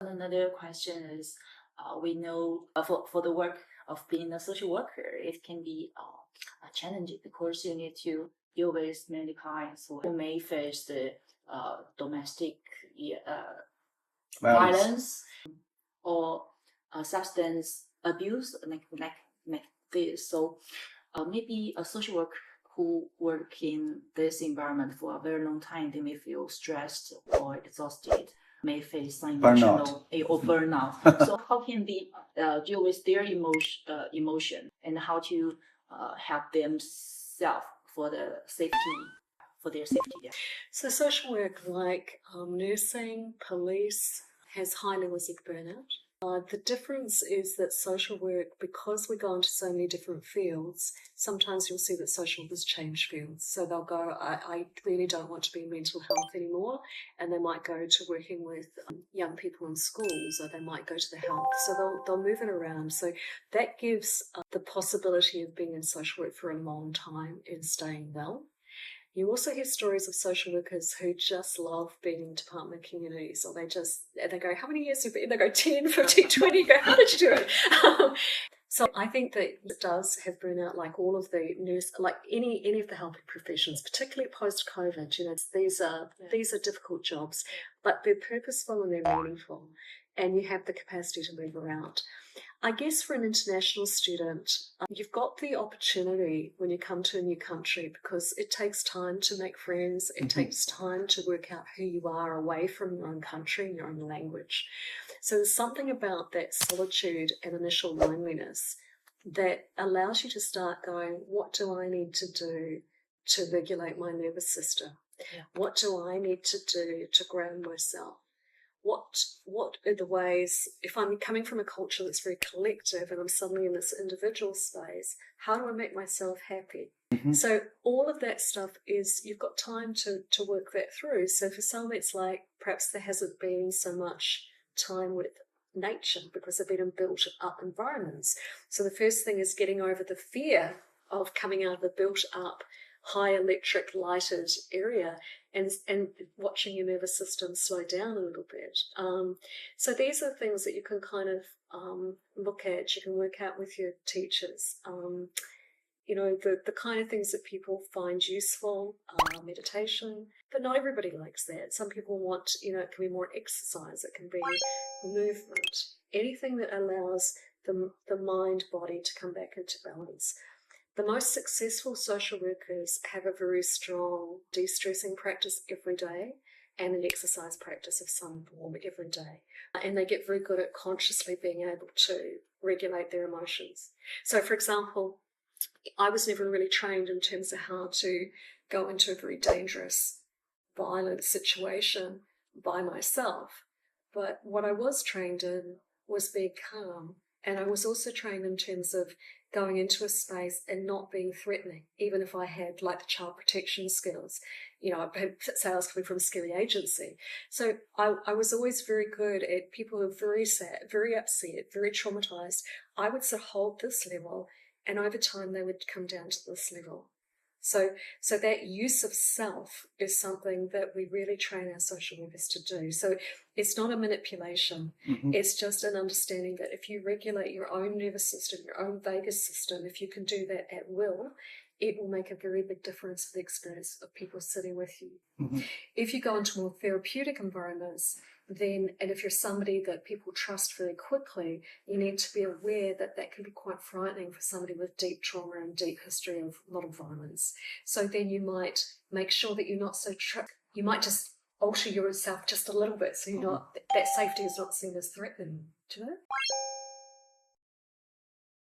Another question is, we know for the work of being a social worker, it can be challenging because you need to deal with many clients who may face the domestic violence or substance abuse, like this. So maybe a social worker who work in this environment for a very long time, they may feel stressed or exhausted, may face some emotional or burnout. So how can they deal with their emotion and how to help themselves for their safety? Yeah. So social work, like nursing, police, has high levels of burnout. The difference is that social work, because we go into so many different fields, sometimes you'll see that social workers change fields. So they'll go, I really don't want to be in mental health anymore, and they might go to working with young people in schools, or they might go to the health. So they'll move it around. So that gives the possibility of being in social work for a long time and staying well. You also hear stories of social workers who just love being in department communities, or they go, how many years have you been? They go 10, 15, 20, you go, how did you do it? So I think that it does have burnout, like all of the nurse, like any of the health professions, particularly post-COVID. These are difficult jobs, but they're purposeful and they're meaningful, and you have the capacity to move around. I guess for an international student, you've got the opportunity when you come to a new country, because it takes time to make friends. It takes time to work out who you are away from your own country and your own language. So there's something about that solitude and initial loneliness that allows you to start going, what do I need to do to regulate my nervous system? Yeah. What do I need to do to ground myself? What are the ways, if I'm coming from a culture that's very collective and I'm suddenly in this individual space, how do I make myself happy? So all of that stuff is, you've got time to work that through. So for some, it's like perhaps there hasn't been so much time with nature because they've been in built up environments. So the first thing is getting over the fear of coming out of a built up, high electric lighted area and watching your nervous system slow down a little bit. So these are things that you can kind of look at. You can work out with your teachers. The kind of things that people find useful, meditation, but not everybody likes that. Some people want, it can be more exercise, it can be movement, anything that allows the mind body to come back into balance. The most successful social workers have a very strong de-stressing practice every day and an exercise practice of some form every day. And they get very good at consciously being able to regulate their emotions. So, for example, I was never really trained in terms of how to go into a very dangerous, violent situation by myself. But what I was trained in was being calm. And I was also trained in terms of going into a space and not being threatening, even if I had like the child protection skills. Say I was coming from a scary agency. So I was always very good at people who are very sad, very upset, very traumatized. I would sort of hold this level, and over time they would come down to this level. So that use of self is something that we really train our social workers to do. So it's not a manipulation. It's just an understanding that if you regulate your own nervous system, your own vagus system, if you can do that at will, it will make a very big difference for the experience of people sitting with you. If you go into more therapeutic environments, and if you're somebody that people trust very quickly, you need to be aware that that can be quite frightening for somebody with deep trauma and deep history of a lot of violence. So then you might make sure that you're not so you might just alter yourself just a little bit so you're not, that safety is not seen as threatening. Do you know?